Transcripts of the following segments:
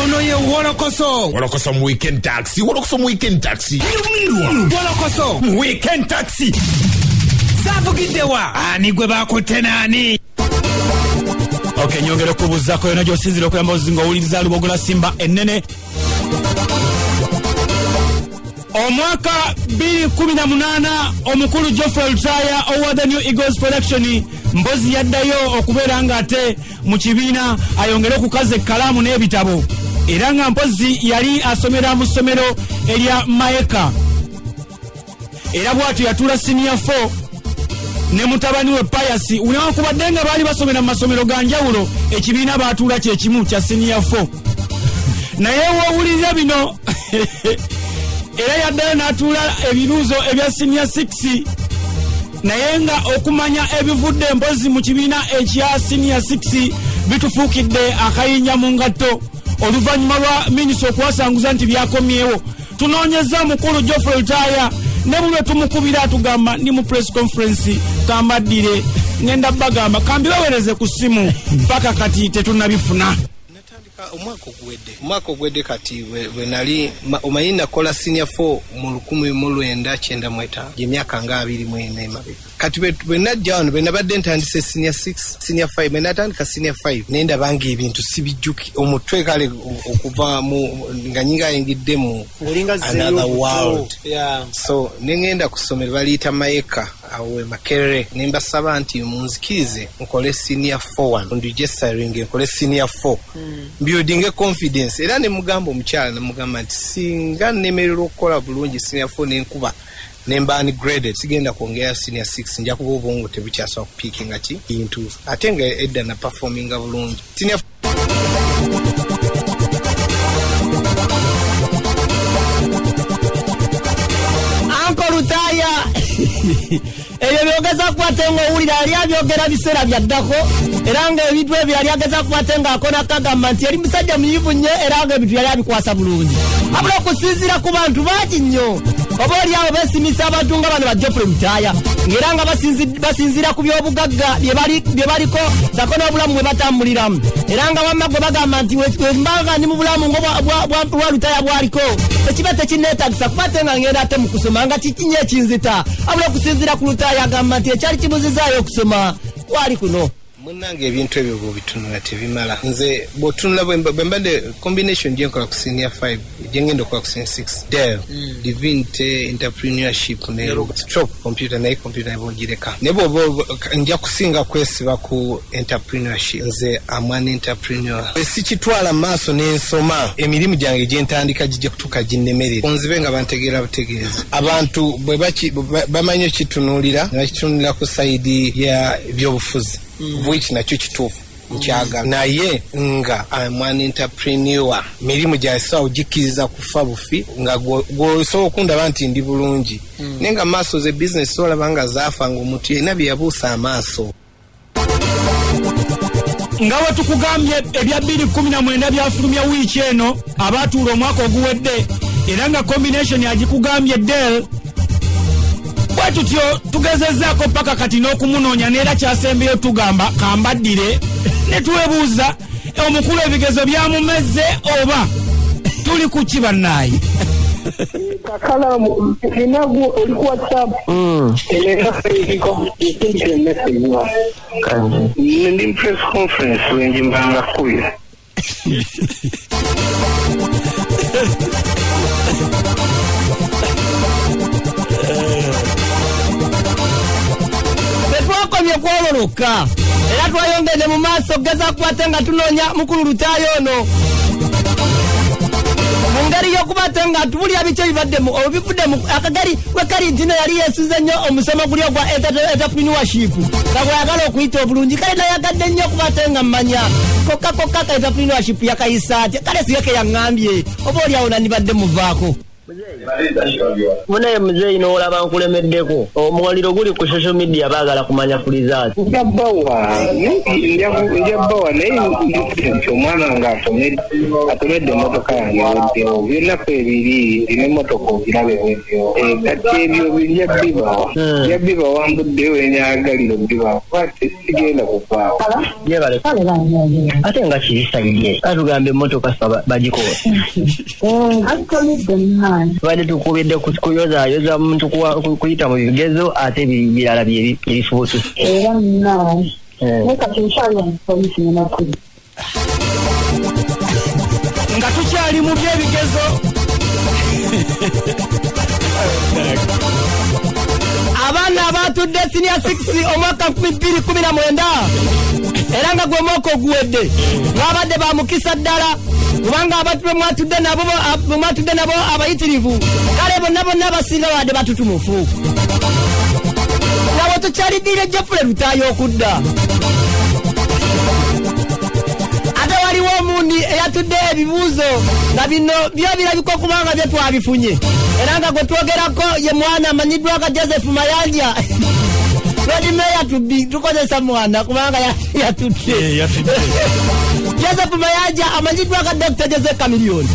Ono ye Wolokoso. Wolokoso mu weekend taxi. Wolokoso mu weekend taxi. Wolokoso mu weekend taxi. Savugidewa. Ani gwe bakutenani. Okay, nyongera kubuzako yona josinzira okuyamba ozingo owuliriza Lubogola Simba ennene. Omwaka 2018 omukulu Geoffrey Lutaya owa the New Eagles Production mbozi yaddayo okubeera nga ate mu kibiina ayongere okukaza ekkalamu n'ebitabo era nga mpozi yali asomera mu ssomero erya Maeka era bw'atyo yatuula senior 4 ne mutabani we Pius unawakubadde nga baali basomera mu masomero ga njawulo ekibiina baatuula kye kimu kya senior 4 naye woowulirira bino era yaddayo n'atuula ebibuuzo ebya senior 6 naye nga okumanya ebivudde mpozi mu kibiina ekya senior 6 bitufuukidde akayinja mu ngatto oluvannyuma lwa minisita okuwasanguza nti byakomyewo. Tunoonyeza mukulu Geoffrey Lutaya ne bulwe tumukubira atugamba ndi mu press conference kambaddire ngenda bagamba kambibawereze ku ssimu mpaka kati tetunnabifuna. Umwaka ogwedde kati we nali omanyi nakola senior 4 mu 1995 emyaka nga 24 mabega kati bwe najja wano bwe nabadde ntandise senior 6 senior 5 bwe natandika senior 5 nenda bangi ebintu sibijjuki omutwe kale okuva mu nga nyinga ayingidde mu another world. So nengenda kusomera baliyita Maeka awe Makerere nembasaba nti munzikirize nkole senior 4 ndigestaring nkole senior 4 building a confidence era ne mugamba omukyala ne mugamba nti singa nemerera okukola bulungi senior 4 nenkuba nembani graded sigenda kuongera senior 6 nja kuba obwongo tebukyaswa kupikinga ki into ate nga edda na performing bulungi senior Uncle Lutaya ebyo byogeza kubatenga owulira ali abyogera biseera byaddako era nga ebintu ebyo yali ageza kubatenga akona kagamba nti yali musajja muyivu nnyo era nga ebintu yali abikwasa bulungi abula okusinziira ku bantu baaki nnyo oba oli awo beesimisa abantu nga bano ba Geoffrey Lutaya ng'era nga basinziira ku by'obugagga bye baliko sako n'obulamu bwe batambuliramu era nga wamma gwe bagamba nti wembanga ndi mu bulamu bwa Lutaya bwaliko ekiba tekinneetagisa kubatenga ngenda ate mu kusoma nga kikinye ekinzita abula okusinziira ku Lutaya agamba nti ekyali kibuzizaayo okusoma kwali kuno. Munange ebintu ebyo bitunula tebimala nze botunula bwembadde combination gyenkola ku senior 5 gyengenda okukola ku senior 6 Dell Divinity entrepreneurship ne stroke computer naye computer nebogireka nebo nja kusinga kwesiba ku entrepreneurship nze amwana entrepreneur sikitwala maaso n'ensoma emirimu gyange gyentandika gijja kutuuka ginnemerera onzibe nga bantegeera butegeeza abantu bwe bamanyi ekitunulira nebakitunulira ku saidi ya byobufuzi which nakyo kituufu nkyaga naye nga amwana entrepreneur mirimu gyasa ogikiriza kufa bufi nga gwosobola okundaba nti ndi bulungi naye nga maaso ze business olaba nga zaafa nga omuntu yenna bye yabuusa amaaso. Nga we tukugambye ebya 2019 byafulumya wiiki eno abaatuula omwaka oguwedde era nga combination yagikugambye Dell bwetutyo tugezezzaako paka kati n'okumunoonya neera kyasembeyo tugamba kambaddire ne twebuuza omukulu ebigezo byamumezze oba tuli ku ki bannaayi kakalamu inagu oli ku WhatsApp ndi press conference wengi mbanga kuya betwakomye kwololoka era twayongedde mu maaso kugeza kubatenga tunoonya mukulu Lutaya ono mu ngeri y'okubatenga tubulira biki ebibadde obivudde mu akagari wekali ntino yali yesuze nnyo omusomo guli ogwa entrepreneurship nga bwayagala okuyita obulungi kale nayagadde nnyo okubatenga mmanya kokka entrepreneurship yakayisa atya kale siyeke yaŋŋambye oba oli awo nandibadde muvaako Munaye muzeeyi n'olaba nkulemeddeko omwaliro guli ku social media baagala kumanya kulizaati njabbawa naye nti omwana nga atomedde emmotoka yange weddewo byonnaku ebiri ndina emmotoka ogirabe weddewo kati ebyo byabbiba wambuddeyo enyagaliro bbiba sigenda kuvaawo ate nga kirisabye katugambe emmotoka bagikola tubadde tukubidde kuyozaayoza muntu kuyita mu bigezo ate birala byebifubutu nga tukyali mu byebigezo abaana abatudde senior 6 omwaka 2019 era nga gwe mwaka oguwedde ng'abadde bamukisa ddala kubanga abatume mwatudde nabo abayitirivu kale bonna basinga badde batutumufu nawe tukyaliddire Geoffrey Rutaaya okudda ate waliwo omundi eyatudde ebibuuzo nga bino byo birabika okubanga bye twabifunye era nga gwe twogerako ye mwana amanyiddwa nga Joseph Mayanja Lodi Meya tubi tukozesa mwana kubanga yatudde Joseph Mayanja amanyiddwa nga Dr. Joseph Chameleone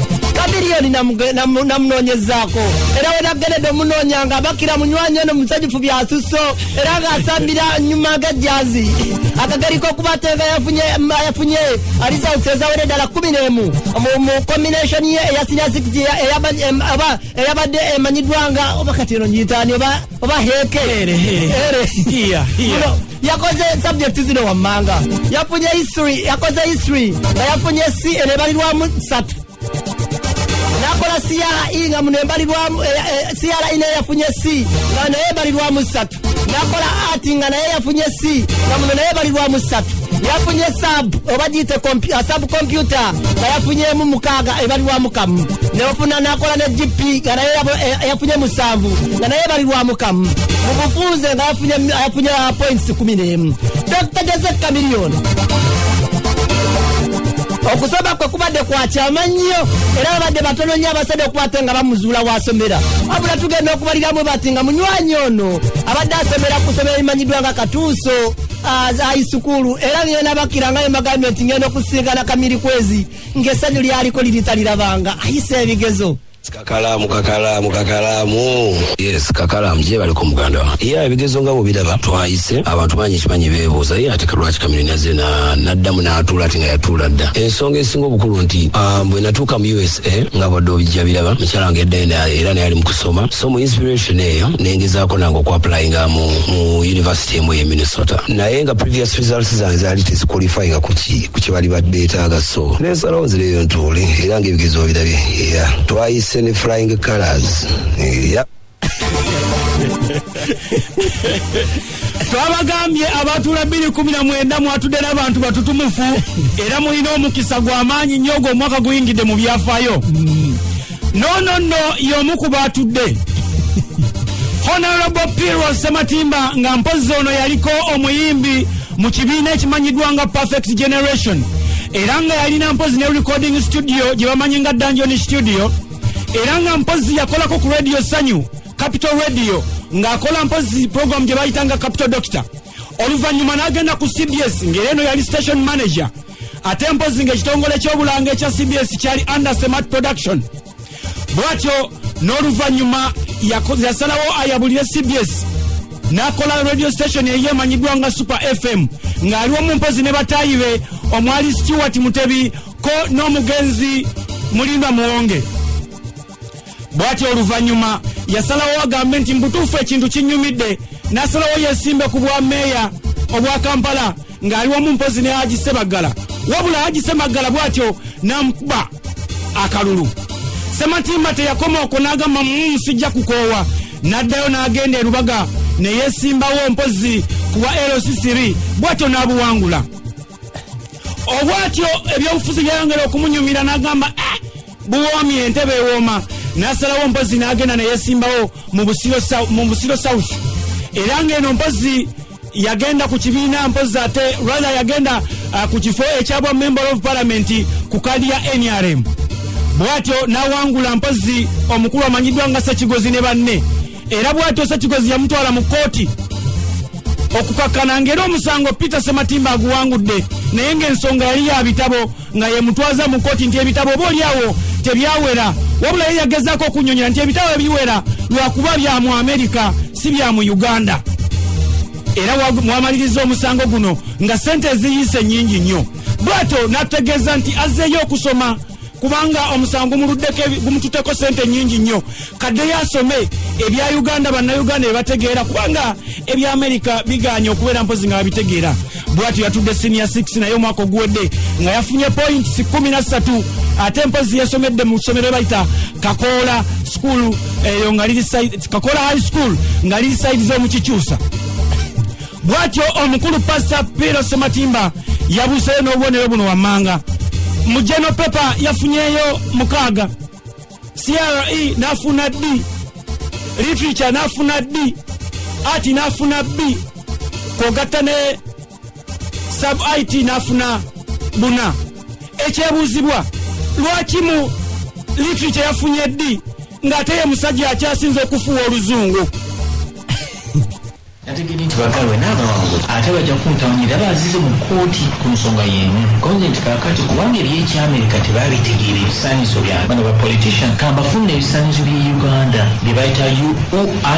namunonyezaako era we nagenedde omunoonya nga abakira munywanyi ono musanyufu byasuso era ng'asambira nyuma g'ejjaazi akageriko okubatenga yafunye results ezawere ddala 11 mu combination ye eya senior 6 eyabadde emanyiddwa nga oba kati eno nyitaani oba heeke yakoze subject zino wammanga yafunye history nga yafunye C enebalirwamu 3 nakola CRE nga munembalirwamu CRE naye yafunye C nga naye balirwamu 3 nakola art nga naye yafunye C nga muno naye balirwamu 3 yafunye sub oba giyite sub computer nga yafunyemu 6 ebalirwamu 1 neofuna nakola ne GP nga naye yafunye 7 nga naye balirwamu 1 mu bufunze nga yafunye points 11 Dr. Joseph Chameleone okusoma kwe kubadde kwakyama nnyo era babadde batono nnyo abasadde okukwate nga bamuzuula wasomera wabula tugenda okubaliramu bati nga munywanyi ono abadde asomera kusomera ebimanyiddwa nga Katuuso high school era ngenda bakira nga embagambye nti ngenda okusingana Kamiri Kwezi ng'essanyu lyaliko liritalirabanga ayise ebigezo kakalamu yes kakalamu je baliko muganda ya ebigezo nga bo biraba twayise abantu banyi kimanyi bebuuza ye ate kalwaki Kamiri naze naddamu n'atuula ati nga yatuula dda ensonga esinga obukulu nti bwe natuuka mu USA nga badde obijja biraba mukyala wange edda era naye ali mu kusoma so mu inspiration eyo nengezaako nange okwapplyinga mu university emu ye Minnesota naye nga previous results zange zaali teziqualifyinga ku kye bali beetaaga so nensalawo nzireyo ntuule era ng'ebigezo birabye twayise ne flying colors twabagambye abatuula 2019 mwatudde n'abantu batutumufu era mulina omukisa gw'amaanyi nnyo omwaka guyingidde mu byafaayo no y'omu ku baatudde Honorable Piero Sematimba nga mpozi ono yaliko omuyimbi mu kibiina ekimanyiddwa nga Perfect Generation era nga yalina mpozi ne recording studio gye bamanyi nga Dungeon Studio era nga mpozi yakolako ku radio Sanyu Capital Radio ng'akola mpozi program gye bayitanga Capital Doctor oluvannyuma n'agenda ku CBS ng'era eno yali station manager ate mpozi ng'ekitongole ky'obulanga ekya CBS kyali under Smart Production bw'atyo n'oluvannyuma yasalawo ayabulire CBS n'akola radio station eyeemanyiddwa nga Super FM ng'aliwo mu mpozi ne bataayi be omwali Stewart Mutebi ko n'omugenzi Mulimba Muwonge bw'atyo oluvannyuma yasalawo agambe nti mbutuufu ekintu kinyumidde n'asalawo yesimbe ku bwa meeya obwa Kampala ng'aliwo mu mpozi ne Haji Sebagala wabula Haji Sebagala bw'atyo n'amukuba akalulu Sematimba teyakoma okwo n'agamba sijja kukoowa n'addayo n'agenda e Lubaga ne yeesimbawo mpozi ku bwa LC3 bw'atyo n'abuwangula obw'atyo ebyobufuzi byayongera okumunyumira n'agamba buwoomye entebe ewooma n'asalawo mpozi n'agenda ne yeesimbawo mu Busiro South era ng'eno mpozi yagenda ku kibiina mpozi ate rather yagenda ku kifo ekyabwa member of parliament ku kadi ya NRM bwatyo n'awangula mpozi omukulu amanyiddwa nga Ssekigozi ne banne, era bwatyo Ssekigozi yamutwala mu kkooti okukakkana ng'era omusango Peter Sematimba aguwangudde, naye ng'ensonga yali ya bitabo nga yemutwaza mu kkooti nti ebitabo obaolyawo tebyawera, wabula ye yagezaako okunyonyola nti ebitabo ebiwera lwakuba bya mu Amerika si bya mu Uganda, era mwamaliriza omusango guno nga sente eziyise nnyingi nnyo. Bwatyo n'ategeeza nti azzeeyo okusoma kubanga omusango gumututeko sente nnyingi nnyo, kadde yasome ebya Uganda bannayuganda bebategeera kubanga ebya Amerika biganye okubeera mpozi nga babitegeera. Bwatyo yatudde senior 6 naye omwaka oguwedde nga yafunye points 13, ate mpozi yasomedde mu ssomero bayita Kakola School eyo nga liri Kakola High School nga liri side z'omu Kikyusa. Bwatyo omukulu Pastor Peter Sematimba yabuuseyo n'obubonero buno wammanga. Mu General Paper yafunyeyo 6, CRE n'afuna D, Literature n'afuna D, Art n'afuna B, kwogatta ne Sub IT n'afuna buna. Ekyebuuzibwa lwaki mu Literature yafunye D ng'ate ye musajja akyasinze okufuwa oluzungu? nategedde nti bagalwe n'abawangu ate bajja kuntawanyira bazize mu kkooti ku nsonga y'emu konze nti kakati kubanga ebyekyamerika tebabitegeera ebisaanyizo byange bano bapolitician kambafuna ebisaanyizo by'e Uganda bye bayita UOHA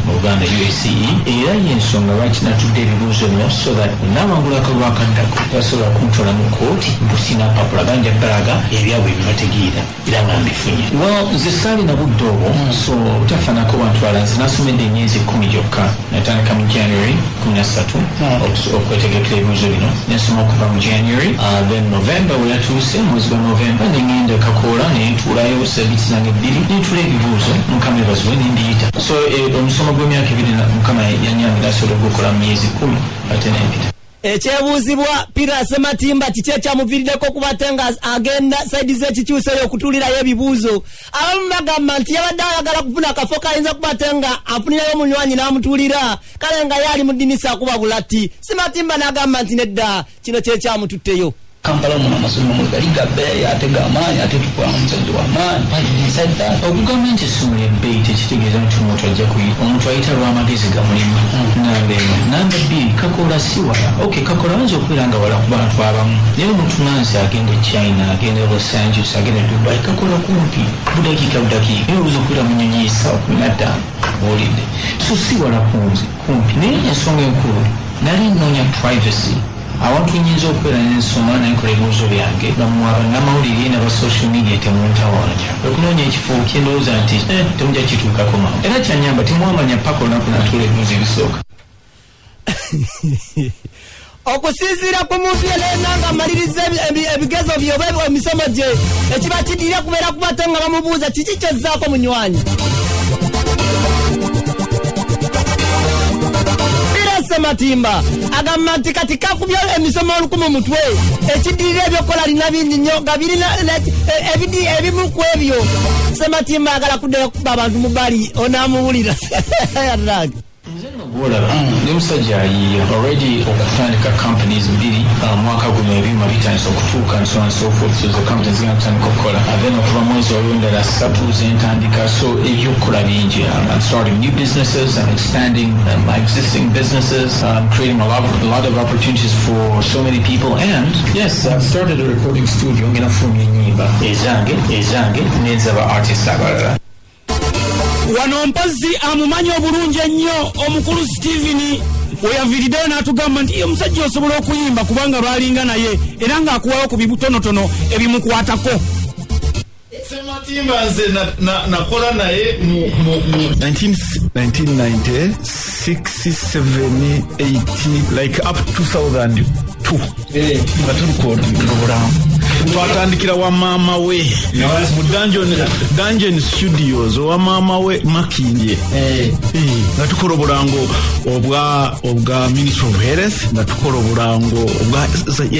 mu Uganda USCE, era y'ensonga lwaki natudde ebibuuzo bino so that n'awangulako lwakaddako basobola kuntwala mu kkooti busina mpapula ganja bbalaga ebyabwe bibategeera era nga mbifunye. Well, nze saalina budde obwo so tafanako bantwala nze nasomedde emyezi 10 gyokka natandika mu January 13 okwetegekera ebibuuzo bino nensoma okuva mu January then November we yatuuse mwezi gwa November nengenda Kakola nentuulayo sabiti zange 2 nentuula ebibuuzo mukama ebazibwe nendiyita so omusomo gw'emyaka 2 mukama yanyambira asobola okukola mu myezi 10 ate nempita. Ekyebuuzibwa Peter Sematimba kiki ekyamuviiriddeko okubate nga agenda saidi z'Ekikyusa eyo okutuulirayo ebibuuzo. Abamu bagamba nti yabadde ayagala kufuna akafo kayinza okubate nga afunirayo omunywanyi n'amutuulira, kale nga ye ali mu ddinisa akuba bulatti. Sematimba n'agamba nti nedda kino kyekyamututteyo. Kampala mu amasomo mu gali gabbe atega amaanyi ate tukwa omusajja w'amaanyi payisadda okugamba nti essomero ebbeeyi tekitegeeza nti omuntu ajja kuyita omuntu ayita lw'amagezi gamulimu namba emu. Namba bbiri Kakola si wala. Okay, Kakola ayinza okubeera nga wala ku bantu abamu naye omuntu nansi agenda China agenda Los Angeles agenda Dubai Kakola kumpi budakiika naye oluza okubeera mu nnyonyi y'essaawa 15 olidde so si wala kunzi kumpi naye ensonga enkulu nali nnoonya privacy. Abantu nyinza okubeera n'ensoma nenkola ebibuuzo byange bannamawulire n'aba social media temuntawanya okunoonya ekifo kyendowooza nti temujja kituukako mamu era kyanyamba temwamanya paka olunaku natuula ebibuuzo ebisooka. Okusinziira ku muntu yenna nga amaliriza ebigezo bye oba emisomo gye ekiba kiddira kubeera kubate nga bamubuuza kiki kyezzaako munywanyi. Sematimba agamba nti kati kakubya emisomo 1000 mutwe ekiddirira ebyokola lina bingi nnyo nga birina ebimu ku ebyo. Sematimba agala kuddayo kuba abantu mu bali onaamuwulira yarrage ne musajja ayiye already okutandika companies 2 mwaka guno ebyuma bitandise okutuuka and so on so forth so the companies zigenda kutandika okukola then okuva mwezi olwendala 3 zentandika so ebyokukola bingi. I'm starting new businesses, I'm expanding my existing businesses, I'm creating a lot of opportunities for so many people and yes I've started a recording studio ngena fumya ennyimba ezange n'ez'aba artists abalala. Wano mpozi amumanyi obulungi ennyo omukulu Steven weyaviiriddeyo n'atugamba nti omusajja osobola okuyimba kubanga baalinga naye era ng'akuwayo ku bibutonotono ebimukwatako. Sematimba nze nakola naye mu 1996 7 8 like up to 2002 nga tulukoola twatandikira wa maama we mu Dungeon Studios wa maama we Makindye nga tukola obulango obwa Ministry of Health nga tukola obulango obwa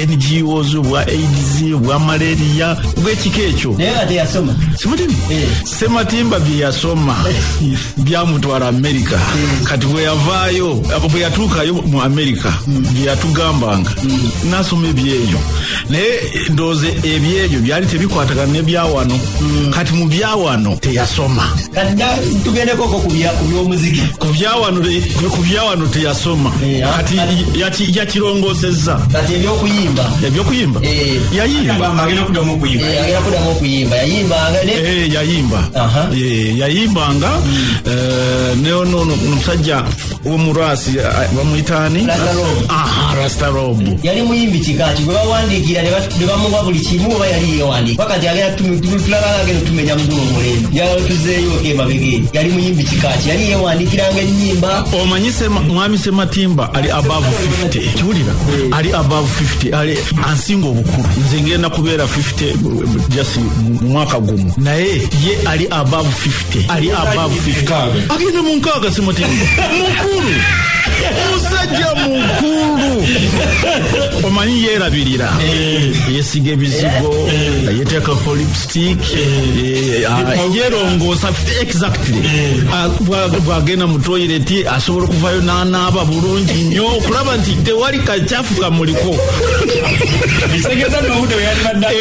NGOs obwa AIDS obwa malaria obw'ekika ekyo Sematimba bye yasoma byamutwala America kati bwe yavaayo bwe yatuukayo mu America bye yatugambanga nasoma ebyeyo naye ndooze ebyeyo byali tebikwatagana nebyawano kati mu byawano teyasoma kadda tugendeko ku by'omuziki ku byawano teyasoma kati yakirongosezza kati ebyokuyimba yayimba yayimbanga neono omusajja w'omurwasi bamuyitaani Rastarobu yali muyimbi kikaki gwe bawandiikira ne bamuwa buli kimu oba yali yeewandiika pakati agenda tumenya muguno omulembe yatuzeeyo emabegeri yali muyimbi kikaki yali yeewandiikiranga ennyimba omanyise mwami Sematimba ali above 50 kiwulira ali above 50 ali ansinga obukulu nze ngenda kubeera 50 just mwaka gumu naye ye ali above 50 ali above 50 agenda mu nkaaga Sematimba mukulu musajja mukulu omanyi yeerabirira yesiga ebizigo yeteekako lipstick yerongoosa exactly bwagenda mu toilet asobola okuvayo n'anaaba bulungi nnyo okulaba nti tewali kacafu kamuliko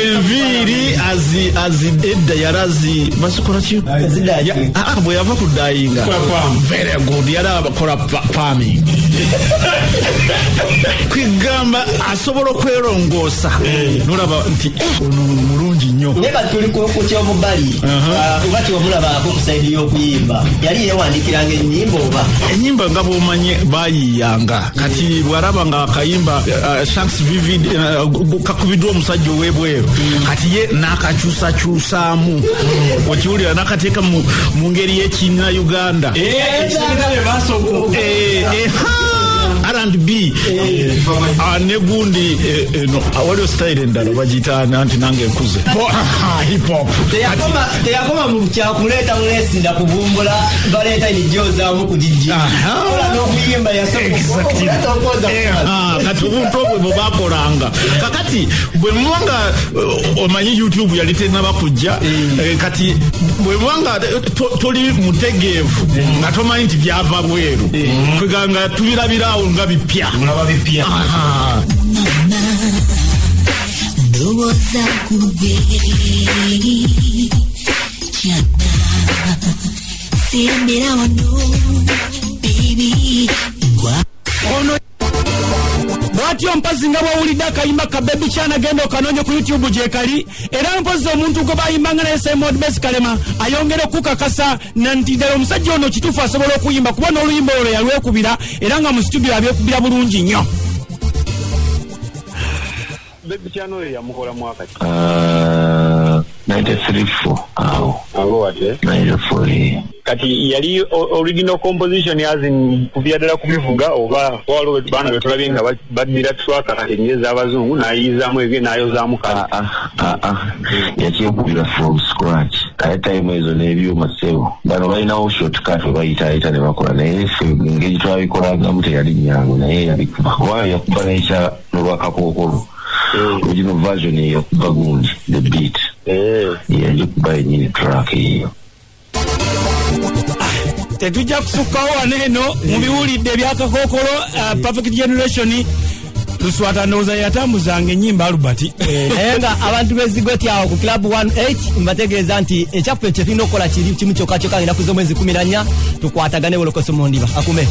enviiri edda yalazi basikola ki bwe yava ku dayinga very good yali abakola farming kwigamba asobola okwerongoosa nolaba nti ono mulungi nnyo naye kati tuli ku kyobubali oba tiwamulabaako ku saidi y'okuyimba yali yeewandikiranga ennyimba oba ennyimba nga bwomanye baayiyanga kati bw'alaba nga akayimba shanks vivid kakubiddwa omusajja ow'ebweru kati ye n'akakyusakyusaamu okiwulira n'akateeka mu ngeri y'ekiina Uganda R&B negundi waliwo style endala bagiyita anti nange nkuze hip hop teyakoma mu kyakuleeta muleesinda kuvumbula baleeta enijozaamu kugijja n'okuyimba kati obuntu obwo bwe bakolanga kakati bwe muwanga omanyi YouTube yali tenaba kujja kati bwe muwanga toli mutegeevu nga tomanyi nti byava bweru kweganga tubirabirawo nga bipya ndowoza kube kyana sembera wano baby ono bwatyo mpazi nga bwawulidde akayimba ka Baby Chana genda okanonye ku YouTube gyekali era mpozi omuntu gwe bayimbanga naye Simon Besi Kalema ayongera okukakasa nanti ddala omusajja ono kituufu asobola okuyimba kuba n'oluyimba olwo yalwekubira era nga mu studio abyekubira bulungi nnyo. Baby Chana oyo yamukola mwaka ki 93 awo wate 94 kati yali original composition yazin kubyadala kubivuga oba waliwo bana betulabye nga badira twaka engeza abazungu nayizamu ege nayozamu kati yakiyekubira from scratch kale time ezo n'ebyuma sebo bano balinawo shortcut bayita ne bakola naye ffe engeri twabikolangamu teyali nyangu naye yabikuba kuba yakuba n'ekya n'olwakakookolo original version yakuba gundi the beat yagikuba yenyini track eyo tetujja kusukkawo waneeno mubiwulidde ebyakakookolo Perfect Generation Luswata ndowooza yatambuzanga ennyimba Albert naye nga abantu bezigoti awo ku club 18 mbategeeza nti ekyaffe kye tulina okukola kiri kimu kyokka ngenda kuza omwezi 14 tukwatagane Wolokoso mu ndiba akume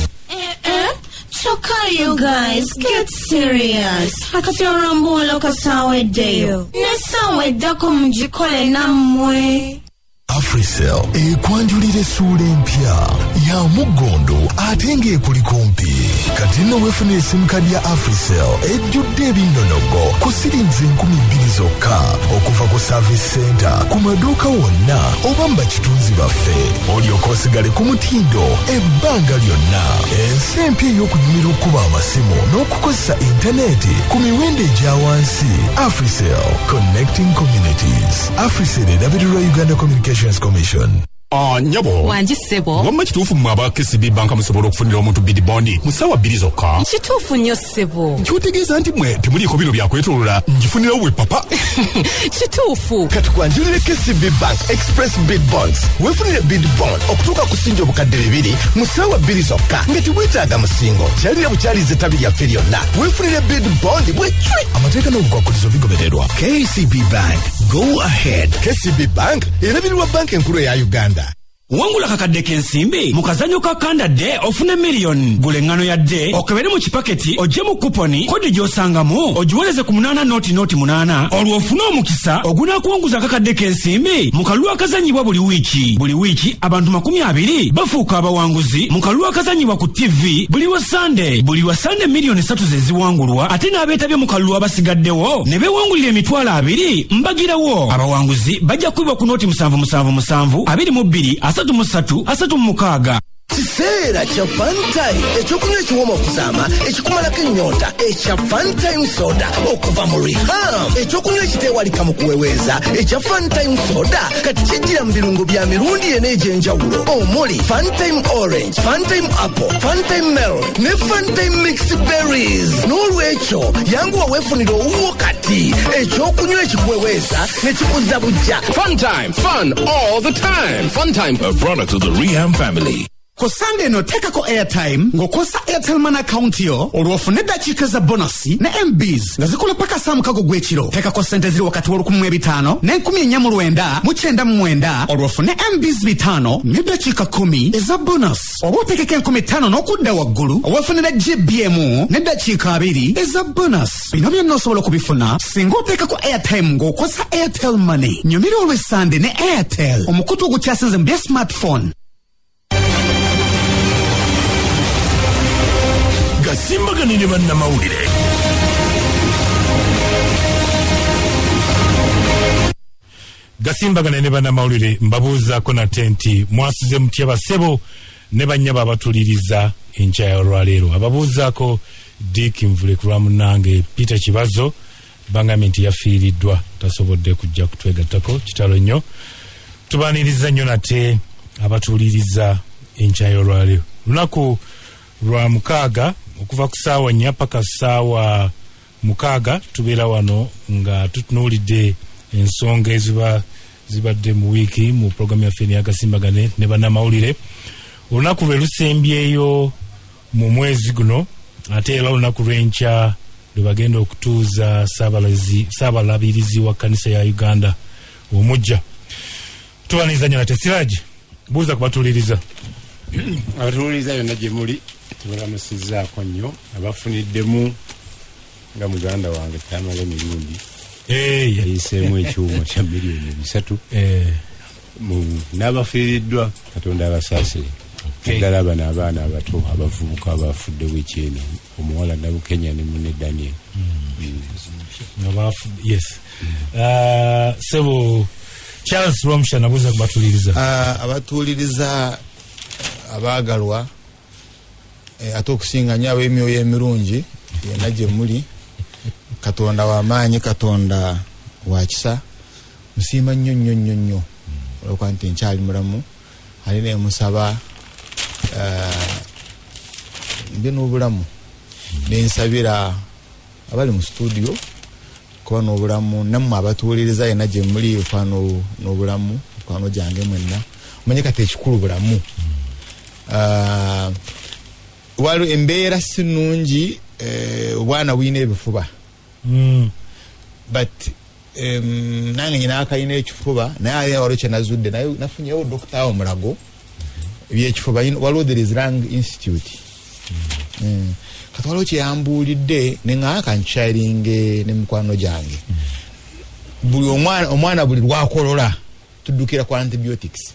Choka, you guys, get serious. Hakatorambula kasaweddeyo. Nesawedako mujikole nammwe. Africell ekwanjulira essuula empya ya muggondo ate ng'ekuli kumpi. Kati nno weefuna esimu kadi ya Africell ejjudde ebinnonogo ku siringi 2000 zokka okuva ku service center ku maduuka wonna oba mu bakitunzi baffe. Olyoka osigale ku mutindo ebbanga lyonna. Ensi empya ey'okunyumira okuba amasimu n'okukozesa intaneti ku miwendo egya wansi. Africell, connecting communities. Africell erabirirwa Uganda Communications Commission. Nyabo. Wanji sebo. Wamma kituufu mmwe aba KCB banka musobola okufunira omuntu bid bondi musawa 2 zokka. Kituufu nnyo sebo. Kyotegeeza nti mmwe temuliiko bino byakwetoloola njifunira we papa. Kituufu. Katukwanjulire KCB Bank Express Bid Bonds. Wefunire bid bond okutuuka ku sinja obukadde 2 musawa 2 zokka nga tiweetaaga musingo. Kyalira bukyalize tabi lyaffe lyonna. Wefunire bid bond bwecwe. Amateeka n'obukwakkulizo bigobererwa. KCB Bank. Go ahead. KCB Bank erabirirwa banka enkulu eya Uganda. Wangula kakadde k'ensimbi mu kazanyo ka kandadde ofune million gula engano yadde okebere mu kipaketi ojje mu kuponi kodi gy'osangamu ogiwoleze ku 8 noti 8 olwo ofune omukisa ogunaakuwanguza kakadde k'ensimbi mu kalulu akazanyibwa buli wiiki abantu 20 bafuuka abawanguzi mu kalulu akazanyibwa ku TV buli wa Sunday million 3 zeziwangulwa ate n'abeetabye mu kalulu abasigaddewo ne beewangulira emitwalo 2 mbagirawo abawanguzi bajja kubibwa ku noti 777 22 3 Kiseera kya Fantime ekyokunywa ekiwooma okuzaama ekikumalako ennyonta ekya Fantime soda okuva mu Reham ekyokunywa ekiteewalika mu kuweweeza ekya Fantime soda kati kijjira mu birungo bya mirundi ena egy'enjawulo omuli Fantime orange, Fantime apple, Fantime melon ne Fantime mixed berries. N'olwekyo yanguwa weefunira owuwo kati ekyokunywa ekikuweweeza ne kikuzza bujja. Fantime, fun all the time. Fantime, a product of the Reham family. Ko Sunday no tekako airtime ng'okosa Airtel Money account yo olwofune eddakiika za bonasi ne MBs nga zikola paka saa 6 gw'ekiro. Tekako ssente ziri wakati w'15 ne 14,999 olwofune MBs 5 n'eddakiika 10 eza bonus. Oba otekeko 50 n'okudda waggulu owefunira GBM n'eddakiika 2 eza bonus. Bino byonna osobola okubifuna singa otekako airtime ng'okosa Airtel Money. Nyumira olwe Sunday ne Airtel omukutu ogukyasinze mu bya smartphone. Gasimbagane ne bannamawulire. Gasimbagane ne bannamawulire mbabuuzaako nate nti mwasize mutya basebo ne bannyaba abatuliriza enkya ya olwaleero. Ababuuzaako Dick Nvule ku lwa munnange Peter Kibazo bangambye nti yafiiriddwa tasobodde kujja kutwegattako kitalo nnyo. Tubaaniriza nnyo nate abatuliriza enkya ya olwaleero. Lunaku lwa 6 okuva ku ssaawa 4 paka ssaawa 6 tubeera wano nga tutunuulidde ensonga zibadde mu wiiki mu puroguramu yaffe ey'Agasimbagane ne bannamawulire. Olunaku lwe lusembyeyo mu mwezi guno ate era olunaku lw'enkya lwe bagenda okutuuza ssaabalabirizi wa kkanisa ya Uganda omujja. Tubaniriza nnyo nate Siraaji buuza kubatuliriza. Abatuliriza yonna gye muli tubalamusizzaako nnyo abafuniddemu nga muganda wange tamala emirundi yayiseemu ekyuma kya miliyoni 3 n'abafiiriddwa Katonda abasaasire ddala bano abaana abato abavubuka abafudde wiiki eno omuwala Nabukenya ne munne Daniel. Sebo Charles Romsha nabuuza kubatuliriza. Abatuuliriza abaagalwa ate okusinga nnyo ab'emyoyo emirungi yenna gye muli, Katonda w'amaanyi, Katonda wa kisa, musiima nnyo nnyo nnyo nnyo olwokuba nti nkyali mulamu, ali ne musaba mbe n'obulamu n'ensabira abali mu studio kuba n'obulamu, nammwe abatuuliriza yenna gye muli okuba n'obulamu, okwano gyange mwenna omanye kati ekikulu bulamu. Waliwo embeera si nnungi, obwana buyina ebifuba but nange nyina akayina ekifuba naye waliwo kye nazudde naye nafunyewo dokita omulago ebyekifuba, waliwo there is Lung Institute. Kati waliwo kyeyambuulidde neŋŋaa kankyairinge ne mikwano gyange, buli omwana buli lwakolola tuddukira ku antibiotics.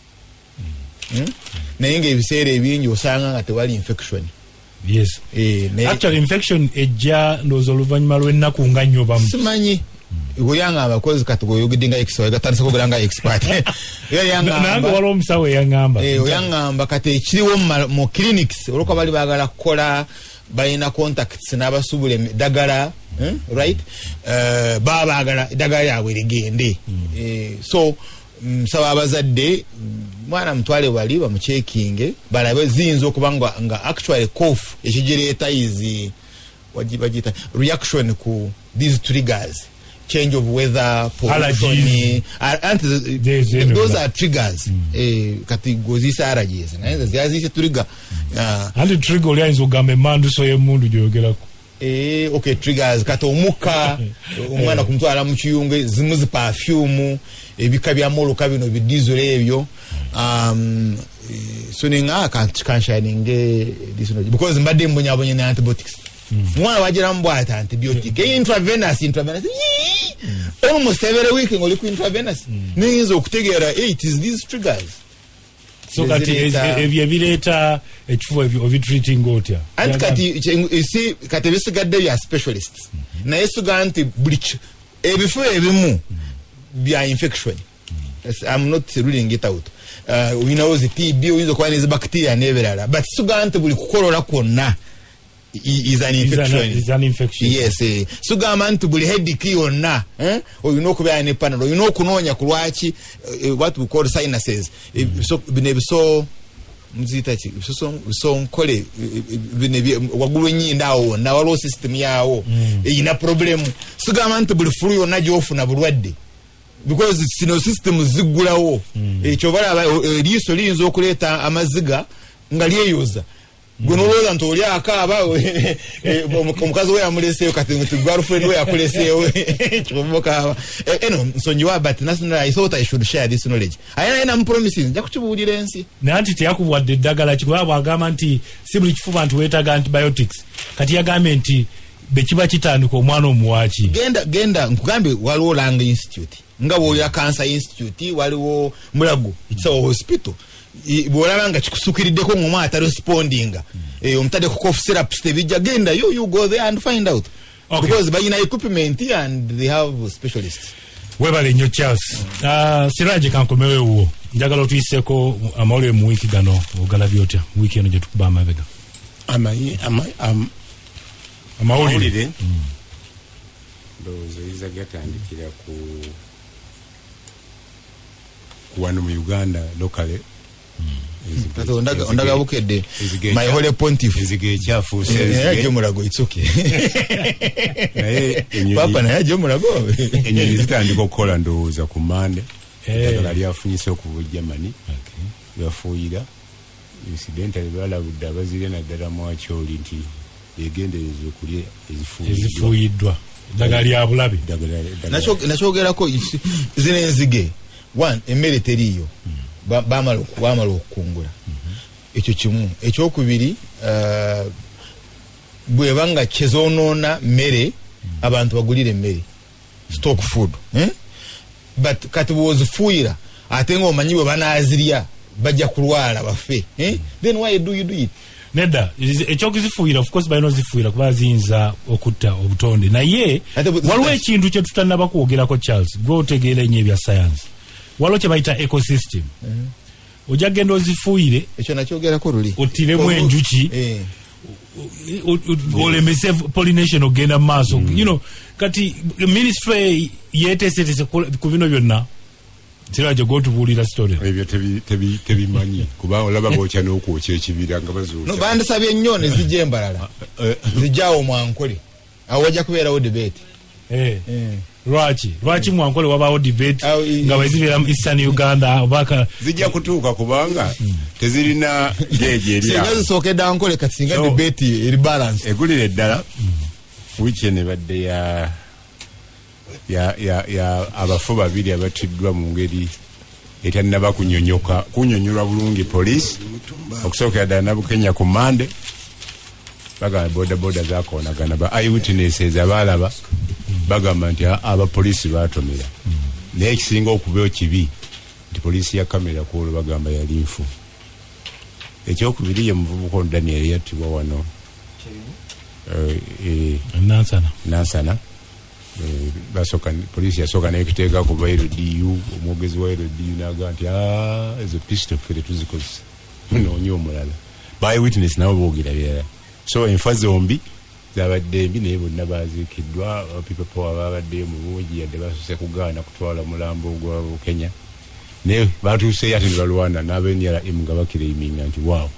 Naye ng'ebiseera ebingi osanga nga tewali infection. Yes. Actually infection ejja ndowooza oluvannyuma lw'ennaku nga nnyo bamu. Simanyi. Goyanga abakozi kati goyogedde nga expert gatandise kwogera nga expert. Nange waliwo omusawo eyangamba. Oyangamba kati ekiriwo mu clinics olwokuba bali baagala kukola balina contacts n'abasuubula eddagala, right? Baba baagala eddagala lyabwe ligende. So nsaba abazadde mwana mutwale wali bamuchekinge balabe ziyinza okuba nga actually cough ekigireeta izi wajibagita reaction ku these triggers, change of weather, pollution, those are triggers. Kati gozisa allergies naenza ziazise trigger andi trigger olianza ogambe mandu so yemundu gyogerako. Okay, triggers kati omuka omwana kumutwala mu kiyunge zimuzi perfume ebika bya moloka bino bidiesel ebyo so ninga can shining this because mbadde mbonyabonye na antibiotics mwana wajira mbwata antibiotic intravenous almost every week ngoli ku intravenous ninzo okutegeera it is these triggers. So kati ebyebireta ekifuba obitreating otya and kati bisigadde bya specialists na yesuga anti bleach ebifo ebimu bya infection. I'm not ruling it out. We know the TB uyinza kuba nezi bacteria nebirala but suga anti buli kukolola kwonna is an infection. Yes, sugama nti buli headache yonna oyina okubeera ne panel oyina okunoonya ku lwaki what we call sinuses so binebiso muzita ki so nkole wagulu nyinda awo na waliwo system yawo eyina problem sugama nti buli flu yonna gyofuna bulwadde because sino system zigulawo ekyo balaba liiso liyinza okuleeta amaziga nga lyeyoza gonoloza ntoli akaba omukazi we yamuleseyo kati girlfriend we yakuleseyo kyoboka nsonyiwa but I thought I should share this knowledge. I'm promising nja kukibuulira ensi nanti teyakubwadde eddagala kikuba bwagamba nti si buli kifuba nti weetaaga antibiotics kati yagambe nti bekiba kitandika omwana omuwaaki genda nkugambe waliwo Langa Institute nga bw'olya Cancer Institute waliwo Mulago it's a hospital bwolaba nga kikusukiriddeko ng'omwana atarespondinga omutadde ku cough syrups tebijja genda you go there and find out because bayina equipment and they have specialists. Webale nnyo Charles. Siraje kankomewewo njagala otuyiseko amawulire mu wiiki gano ogalabye otya wiiki eno gye tukuba amabega amawulire ndowooza oyinza gatandikira ku wano mu Uganda locally ondaga bukedde my holy pontiff ezige ekyafuuse ezige mulago it's okay papa naye ajo mulago enyonyi zitandika okukola ndowooza ku Mande eddagala lyafunyise okuva Germany lyafuuyira incidentally balabudde abazire naddala mwakyoli nti egendereza okulya ezifuuyiddwa eddagala lya bulabe nakyogerako zino enzige one emmere teriiyo bamala okukungula ekyo kimu ekyokubiri bwebanga kyezoonoona mmere abantu bagulire emmere stock food but kati bwozifuuyira ate nga omanyi bwe banaazirya bajja kulwala bafe then why do you do it nedda ekyokuzifuuyira of course balina ozifuuyira kuba ziyinza okutta obutonde naye waliwo ekintu kye tutannaba kwogerako Charles gwe otegeera ennyo ebya science waliwo kye bayita ecosystem ojja genda ozifuuyire ekyo nakyogerako luli ottiremu enjuki olemese pollination ogenda mu maaso kati ministry yeeteeseteese ku bino byonna Siraje gotubuulira story ebyo tebimanyi kuba olaba bookya n'okwokya ekibira nga bazuuza bandisabye nnyo ne zijja embalala zijjawo Mwankole awo wajja kubeerawo debate lwaki Mwankole wabaawo debate nga bwezibeera mu Eastern Uganda obaka zijja kutuuka kubanga tezirina geegi eryawo singa zisookedde Ankole kati singa debate eri balance egulira eddala wiiki eno ebadde ya abafu babiri abatiddwa mu ngeri etannaba kunyonyolwa bulungi poliisi okusookera ddala Nabukenya ku Mande bagamba boda zakoonagana ba eyewitnesses abaalaba bagamba nti abapoliisi baatomera naye ekisinga okubeho kibi nti poliisi ya kamera kuolwo bagamba yali nfu. Ekyokubiri ye muvubuka ono Daniel yattibwa wano Nansana poliisi yasooka n'ekiteeka ku LDU omwogezi wa LDU n'agamba nti ezo pistol ffe tetuzikozesa noonye omulala by witness nabo boogera byala so enfa zombi zabadde mbi naye bonna baaziikiddwa people power babaddeyo mu bungi yadde basoose kugaana kutwala mulambo gwa Kenya ne batuuseeyo ate ne balwana n'abenrm nga bakiraiminga nti waawo